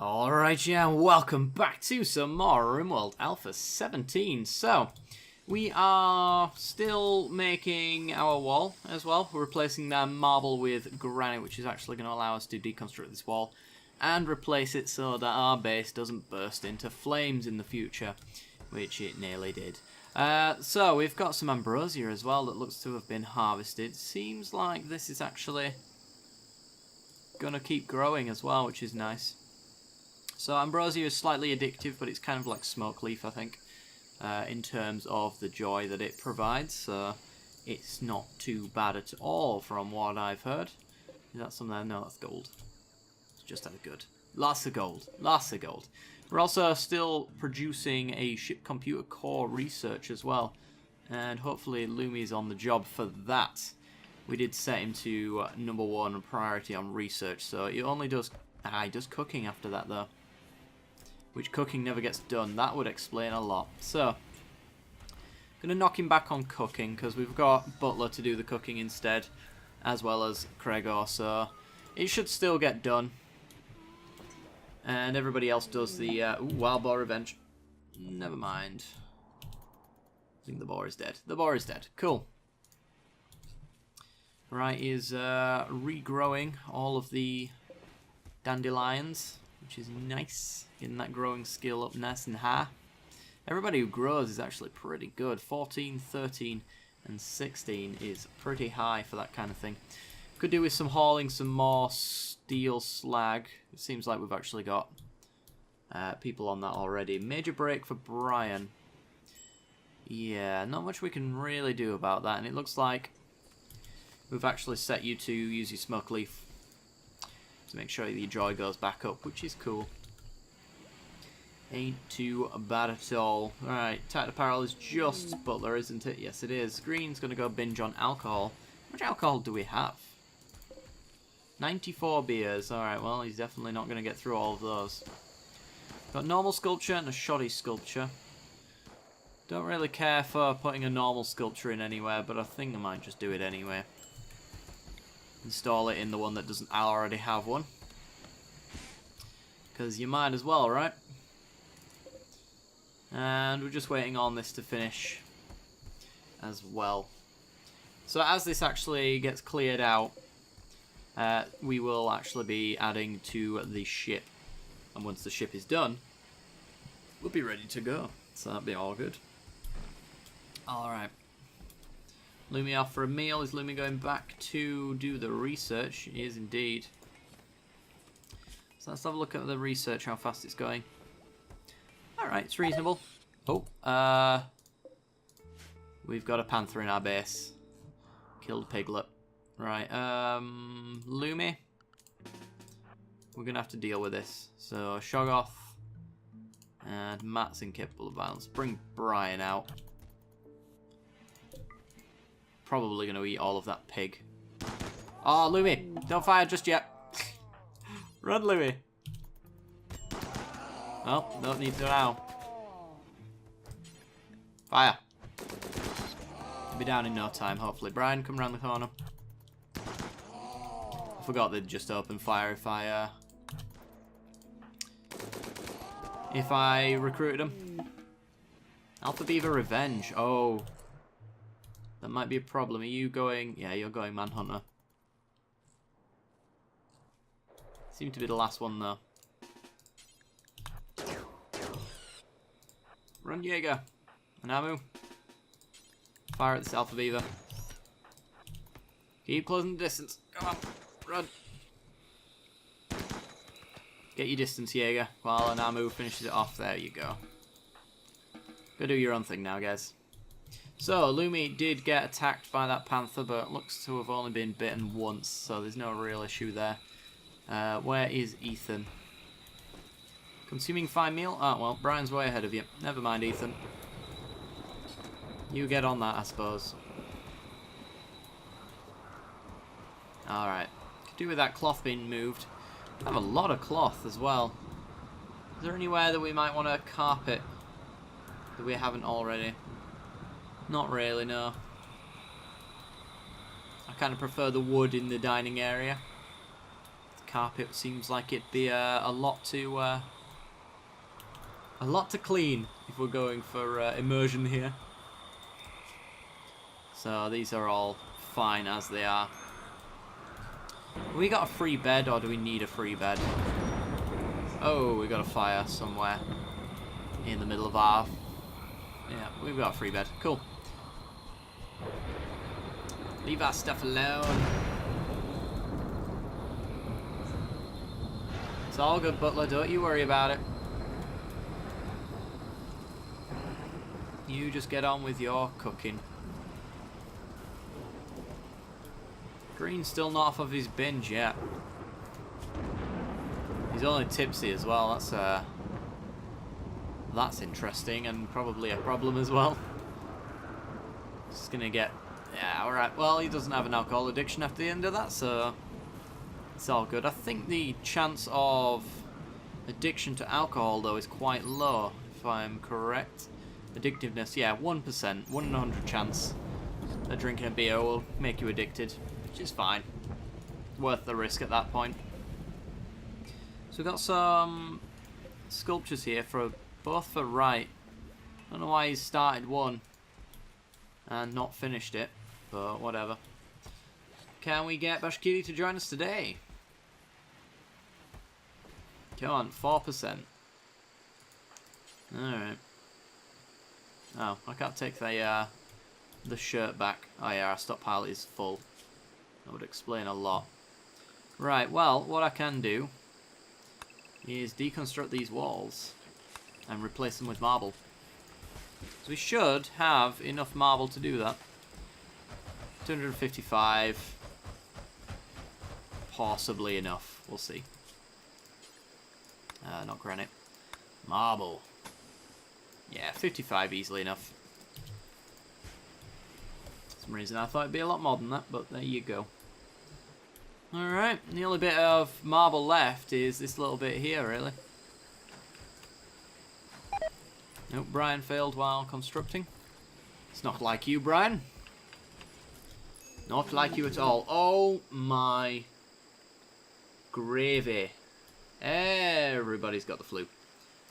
Alright, yeah, welcome back to some more Rimworld Alpha 17. So, we are still making our wall as well. We're replacing that marble with granite, which is actually going to allow us to deconstruct this wall and replace it so that our base doesn't burst into flames in the future, which it nearly did. So, we've got some ambrosia as well that looks to have been harvested. Seems like this is actually going to keep growing as well, which is nice. So ambrosia is slightly addictive, but it's kind of like smoke leaf, I think, in terms of the joy that it provides. So it's not too bad at all from what I've heard. Is that something? No, that's gold. It's just as good. Lots of gold. Lots of gold. We're also still producing a ship computer core research as well. And hopefully Lumi's on the job for that. We did set him to #1 priority on research, so he only does... he does cooking after that though. Which cooking never gets done. That would explain a lot. So, gonna knock him back on cooking because we've got Butler to do the cooking instead, as well as Gregor. So it should still get done, and everybody else does the wild boar revenge. Never mind. I think the boar is dead. The boar is dead. Cool. Right, is regrowing all of the dandelions, which is nice. Getting that growing skill up nice and high. Everybody who grows is actually pretty good. 14, 13, and 16 is pretty high for that kind of thing. Could do with some hauling some more steel slag. It seems like we've actually got people on that already. Major break for Brian. Yeah, not much we can really do about that. And it looks like we've actually set you to use your smoke leaf to make sure that your joy goes back up, which is cool. Ain't too bad at all. Alright, tight apparel is just Butler, isn't it? Yes, it is. Green's going to go binge on alcohol. How much alcohol do we have? 94 beers. Alright, well, he's definitely not going to get through all of those. Got normal sculpture and a shoddy sculpture. Don't really care for putting a normal sculpture in anywhere, but I think I might just do it anyway. Install it in the one that doesn't already have one. Because you might as well, right? And we're just waiting on this to finish as well. So as this actually gets cleared out, we will actually be adding to the ship. And once the ship is done, we'll be ready to go. So that'll be all good. Alright. Lumi off for a meal. Is Lumi going back to do the research? He is indeed. So let's have a look at the research, how fast it's going. Alright, it's reasonable. Oh, we've got a panther in our base. Killed a piglet. Right, Lumi. We're going to have to deal with this. So, Shoggoth and Matt's incapable of violence. Bring Brian out. Probably going to eat all of that pig. Oh, Lumi, don't fire just yet. Run, Lumi. Oh, don't need to now. Fire. I'll be down in no time, hopefully. Brian, come around the corner. I forgot they'd just open fire if I recruited them. Alpha Beaver Revenge. Oh. That might be a problem. Are you going... Yeah, you're going Manhunter. Seem to be the last one, though. Run, Jaeger. Anamu. Fire at this Alpha Beaver. Keep closing the distance. Come on. Run. Get your distance, Jaeger, while Anamu finishes it off. There you go. Go do your own thing now, guys. So, Lumi did get attacked by that panther, but looks to have only been bitten once, so there's no real issue there. Where is Ethan? Consuming fine meal? Oh, well, Brian's way ahead of you. Never mind, Ethan. You get on that, I suppose. Alright. Could do with that cloth being moved. I have a lot of cloth as well. Is there anywhere that we might want to carpet that we haven't already? Not really, no. I kind of prefer the wood in the dining area. carpet seems like it'd be a lot to clean if we're going for immersion here. So these are all fine as they are. We got a free bed, or do we need a free bed? Oh, we got a fire somewhere in the middle of our... Yeah, we've got a free bed. Cool. Leave our stuff alone. It's all good, Butler. Don't you worry about it. You just get on with your cooking. Green's still not off of his binge yet. He's only tipsy as well. That's interesting and probably a problem as well. Just gonna get... Yeah, alright. Well, he doesn't have an alcohol addiction after the end of that, so it's all good. I think the chance of addiction to alcohol, though, is quite low, if I'm correct. Addictiveness, yeah, 1%. 1 in 100 chance that drinking a beer will make you addicted, which is fine. Worth the risk at that point. So we've got some sculptures here, for both for right. I don't know why he's started one and not finished it, but whatever. Can we get Bashkiri to join us today? Come on, 4%. Alright. Oh, I can't take the shirt back. Oh yeah, our stockpile is full. That would explain a lot. Right, well, what I can do is deconstruct these walls and replace them with marble. So we should have enough marble to do that. 255. Possibly enough. We'll see. Not granite. Marble. Yeah, 55 easily enough. For some reason I thought it'd be a lot more than that, but there you go. Alright, the only bit of marble left is this little bit here, really. Nope, Brian failed while constructing. It's not like you, Brian. Not like you at all. Oh my gravy. Everybody's got the flu.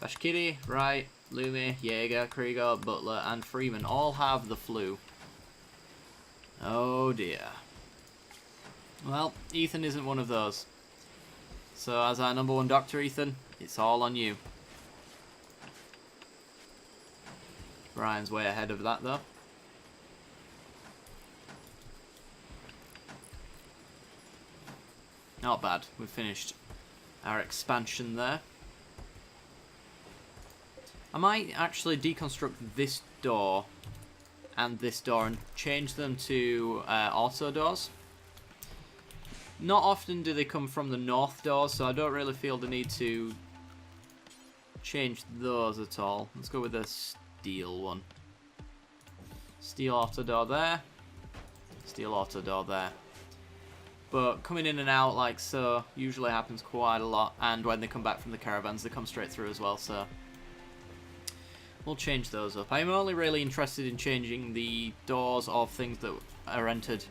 Bashkiri, Wright, Lumi, Jaeger, Krieger, Butler, and Freeman all have the flu. Oh dear. Well, Ethan isn't one of those. So as our #1 doctor, Ethan, it's all on you. Brian's way ahead of that, though. Not bad. We've finished our expansion there. I might actually deconstruct this door and this door and change them to auto doors. Not often do they come from the north doors, so I don't really feel the need to change those at all. Let's go with the steel one. Steel auto door there. Steel auto door there. But coming in and out like so usually happens quite a lot, and when they come back from the caravans they come straight through as well, so we'll change those up. I'm only really interested in changing the doors of things that are entered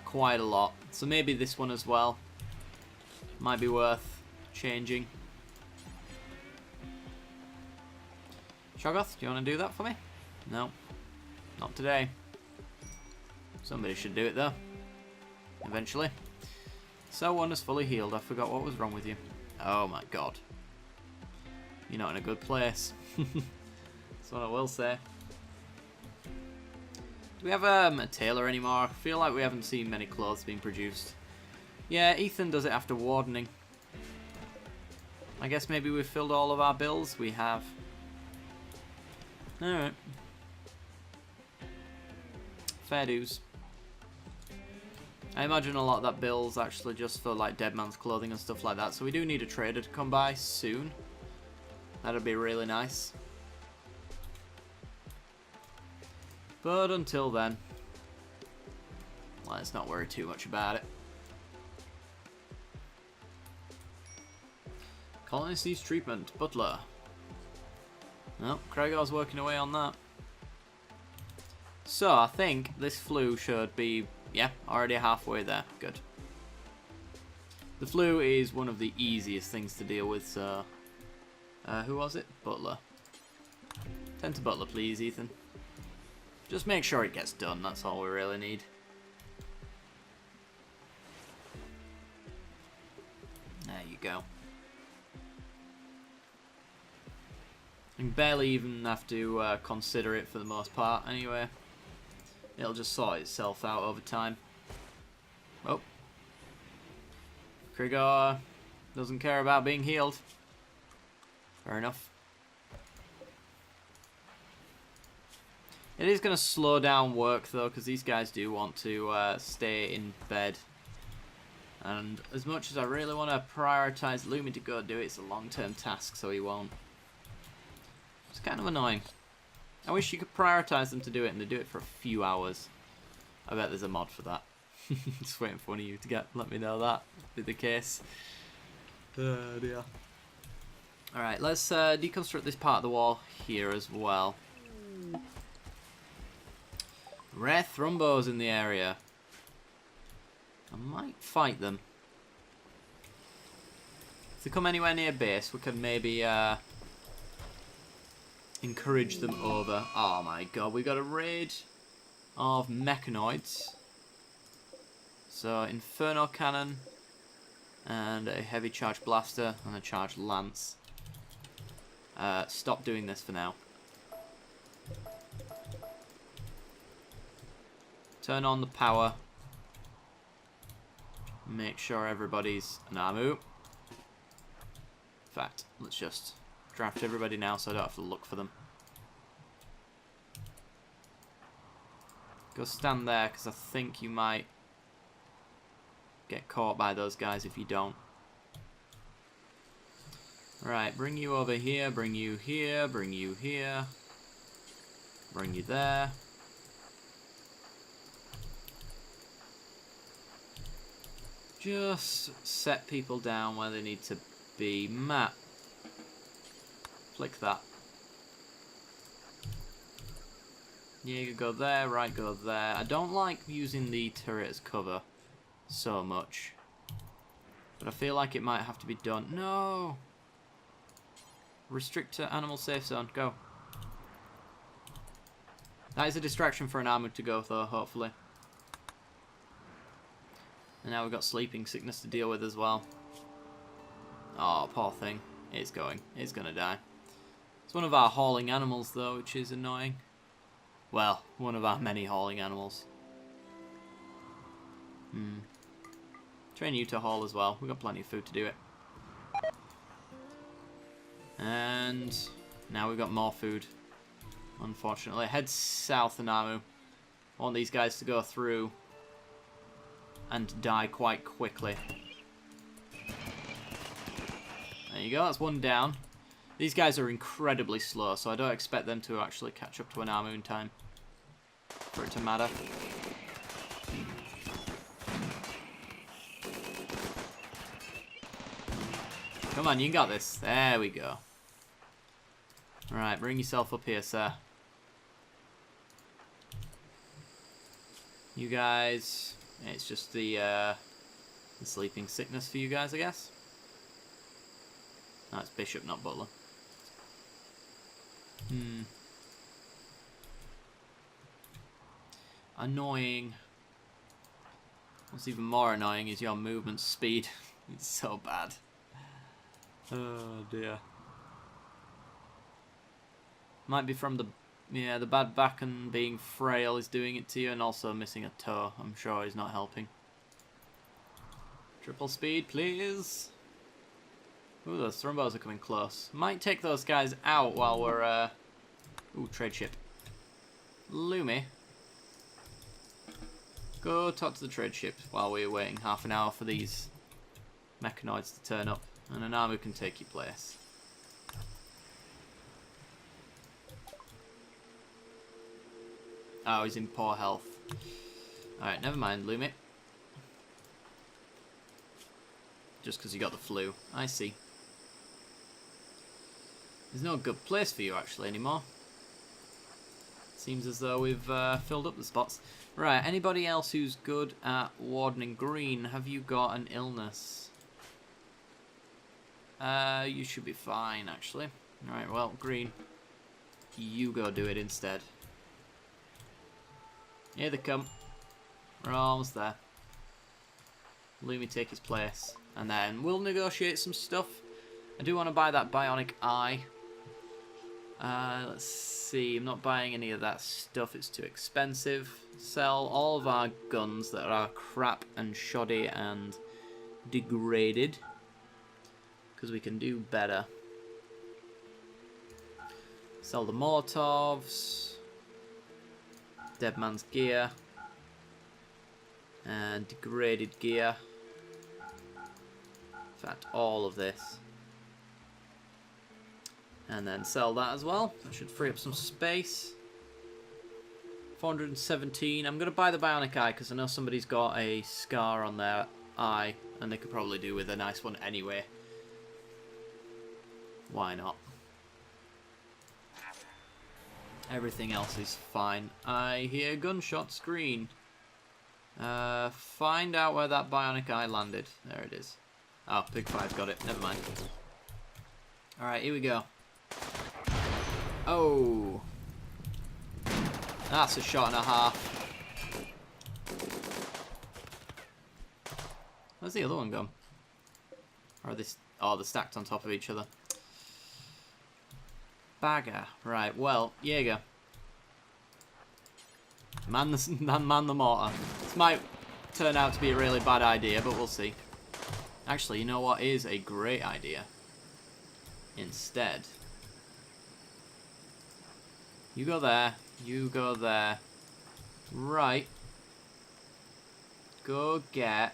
quite a lot, so maybe this one as well might be worth changing. Shoggoth, do you want to do that for me? No, not today. Somebody should do it though. Eventually. So one is fully healed. I forgot what was wrong with you. Oh my god. You're not in a good place. That's what I will say. Do we have a tailor anymore? I feel like we haven't seen many clothes being produced. Yeah, Ethan does it after wardening. I guess maybe we've filled all of our bills. We have. Alright. Fair dues. I imagine a lot of that bill's actually just for like dead man's clothing and stuff like that, so we do need a trader to come by soon. That'd be really nice. But until then, let's not worry too much about it. Colony sees treatment. Butler. No, Craigar's working away on that. So I think this flu should be, yeah, already halfway there. Good. The flu is one of the easiest things to deal with, so... who was it? Butler. Tend to Butler, please, Ethan. Just make sure it gets done, that's all we really need. There you go. You barely even have to consider it for the most part, anyway. It'll just sort itself out over time. Oh. Krigor doesn't care about being healed. Fair enough. It is going to slow down work though, because these guys do want to stay in bed. And as much as I really want to prioritise Lumi to go do it, it's a long-term task, so he won't. It's kind of annoying. I wish you could prioritise them to do it, and they do it for a few hours. I bet there's a mod for that. Just waiting for one of you to let me know that be the case. Oh dear. Alright, let's deconstruct this part of the wall here as well. Rare Thrumbos in the area. I might fight them. If they come anywhere near base, we can maybe encourage them over. Oh my god, we got a raid of mechanoids. So, Inferno Cannon, and a heavy charge blaster, and a charged lance. Stop doing this for now. Turn on the power. Make sure everybody's Namu. In fact, let's just draft everybody now so I don't have to look for them. Go stand there, because I think you might get caught by those guys if you don't. Right, bring you over here, bring you here, bring you here. Bring you there. Just set people down where they need to be. Matt, flick that. Yeah, go there, right, go there. I don't like using the turret as cover so much, but I feel like it might have to be done. No! Restrict to animal safe zone, go. That is a distraction for an armor to go though, hopefully. And now we've got sleeping sickness to deal with as well. Oh, poor thing. It's going. It's gonna die. It's one of our hauling animals though, which is annoying. Well, one of our many hauling animals. Train you to haul as well. We've got plenty of food to do it. And now we've got more food. Unfortunately. Head south, Anamu. I want these guys to go through and die quite quickly. There you go, that's one down. These guys are incredibly slow, so I don't expect them to actually catch up to an Anamu in time for it to matter. Come on, you got this. There we go. Alright, bring yourself up here, sir. You guys... It's just the sleeping sickness for you guys, I guess. No, it's Bishop, not Butler. Annoying. What's even more annoying is your movement speed. It's so bad. Oh dear. Might be from the bad back and being frail is doing it to you, and also missing a toe. I'm sure he's not helping. Triple speed, please. Ooh, those Thrumbos are coming close. Might take those guys out while we're ooh, trade ship. Lumi. Go talk to the trade ship while we're waiting half an hour for these mechanoids to turn up, and an army can take your place. Oh, he's in poor health. Alright, never mind, Lumi. Just because you got the flu. I see. There's no good place for you, actually, anymore. Seems as though we've filled up the spots. Right, anybody else who's good at wardening green? Have you got an illness? You should be fine, actually. Alright, well, green. You go do it instead. Here they come. We're almost there. Lumi take his place. And then we'll negotiate some stuff. I do want to buy that bionic eye. Let's see. I'm not buying any of that stuff. It's too expensive. Sell all of our guns that are crap and shoddy and degraded. Because we can do better. Sell the Molotovs. Dead man's gear. And degraded gear. In fact, all of this. And then sell that as well. That should free up some space. 417. I'm going to buy the bionic eye because I know somebody's got a scar on their eye. And they could probably do with a nice one anyway. Why not? Everything else is fine. I hear gunshots green. Find out where that bionic eye landed. There it is. Oh, Pig 5 got it. Never mind. Alright, here we go. Oh. That's a shot and a half. Where's the other one gone? Or are they... Oh, they're stacked on top of each other. Bagger. Right, well, here you go. Man the mortar. This might turn out to be a really bad idea, but we'll see. Actually, you know what is a great idea? Instead. You go there. You go there. Right. Go get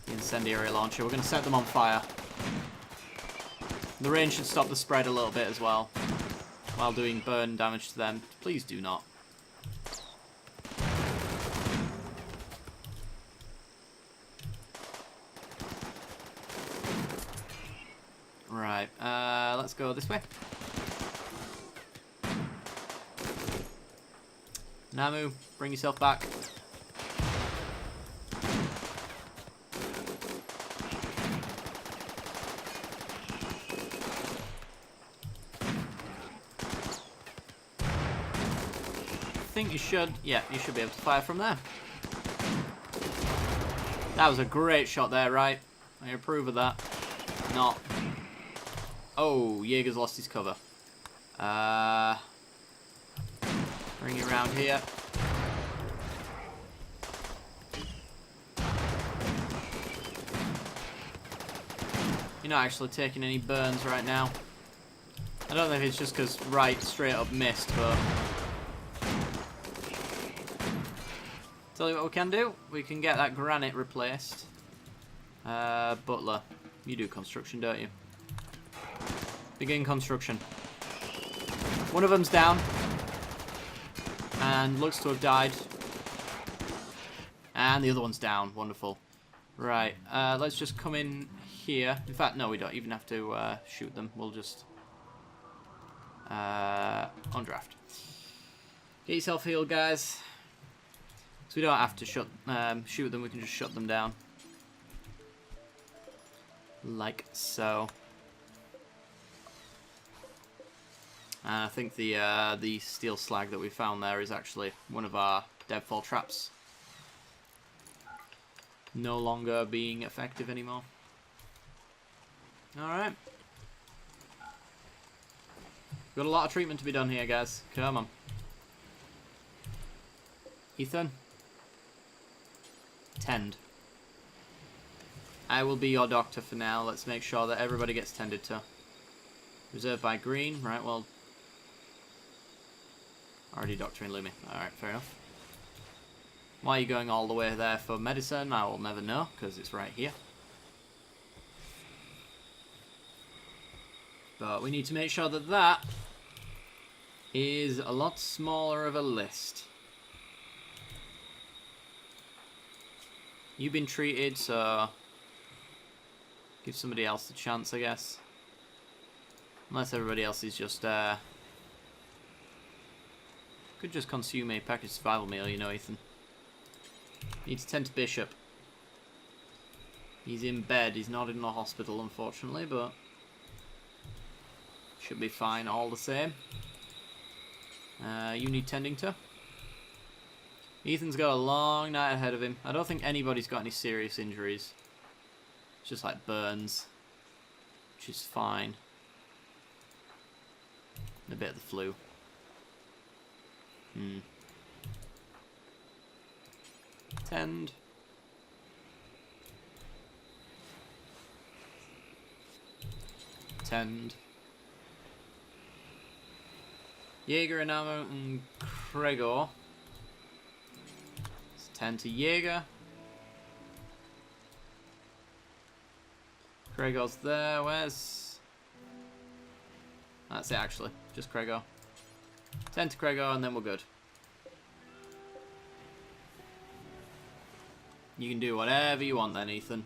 the incendiary launcher. We're going to set them on fire. The rain should stop the spread a little bit as well. While doing burn damage to them. Please do not. Right, let's go this way. Namu, bring yourself back. I think you should, yeah, you should be able to fire from there. That was a great shot there, right? I approve of that. Not. Oh, Jaeger's lost his cover. Bring it around here. You're not actually taking any burns right now. I don't know if it's just because right straight up missed, but... Tell you what we can do. We can get that granite replaced. Butler, you do construction, don't you? Begin construction. One of them's down. And looks to have died. And the other one's down. Wonderful. Right. Let's just come in here. In fact, no, we don't even have to shoot them. We'll just... on draft. Get yourself healed, guys. So we don't have to shoot them. We can just shut them down. Like so. And I think the steel slag that we found there is actually one of our deadfall traps. No longer being effective anymore. Alright. Got a lot of treatment to be done here, guys. Come on. Ethan. Tend. I will be your doctor for now. Let's make sure that everybody gets tended to. Reserved by green. Right, well... Already doctoring Lumi. Alright, fair enough. Why are you going all the way there for medicine? I will never know, because it's right here. But we need to make sure that that is a lot smaller of a list. You've been treated, so give somebody else the chance, I guess. Unless everybody else is just, could just consume a packaged survival meal, you know, Ethan. Need to tend to Bishop. He's in bed. He's not in the hospital, unfortunately, but should be fine all the same. You need tending to. Ethan's got a long night ahead of him. I don't think anybody's got any serious injuries. It's just like burns, which is fine. And a bit of the flu. Tend. Tend. Jaeger and ammo and Gregor. Let's tend to Jaeger. Gregor's there. Where's... That's it, actually. Just Gregor. Tend to Gregor and then we're good. You can do whatever you want then, Ethan.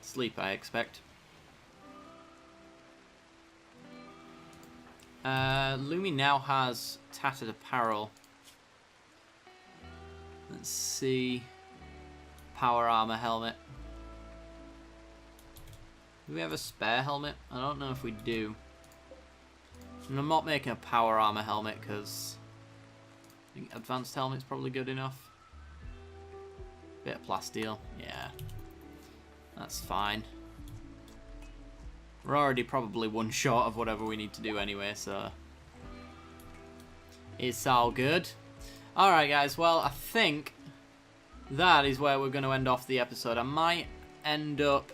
Sleep, I expect. Lumi now has tattered apparel. Let's see. Power armor helmet. Do we have a spare helmet? I don't know if we do. And I'm not making a power armor helmet because I think advanced helmet's probably good enough. Bit of plasteel, yeah. That's fine. We're already probably one short of whatever we need to do anyway, so it's all good. Alright guys, well I think that is where we're going to end off the episode. I might end up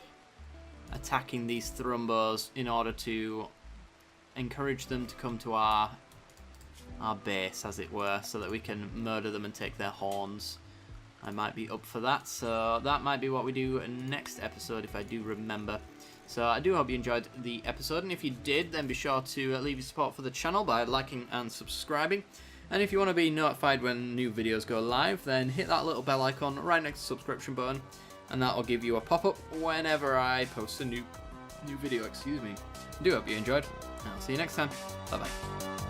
attacking these Thrumbos in order to encourage them to come to our base, as it were, so that we can murder them and take their horns. I might be up for that, so that might be what we do next episode if I do remember. So I do hope you enjoyed the episode, and if you did, then be sure to leave your support for the channel by liking and subscribing. And if you want to be notified when new videos go live, then hit that little bell icon right next to the subscription button, and that will give you a pop-up whenever I post a new video, excuse me. I do hope you enjoyed, and I'll see you next time. Bye-bye.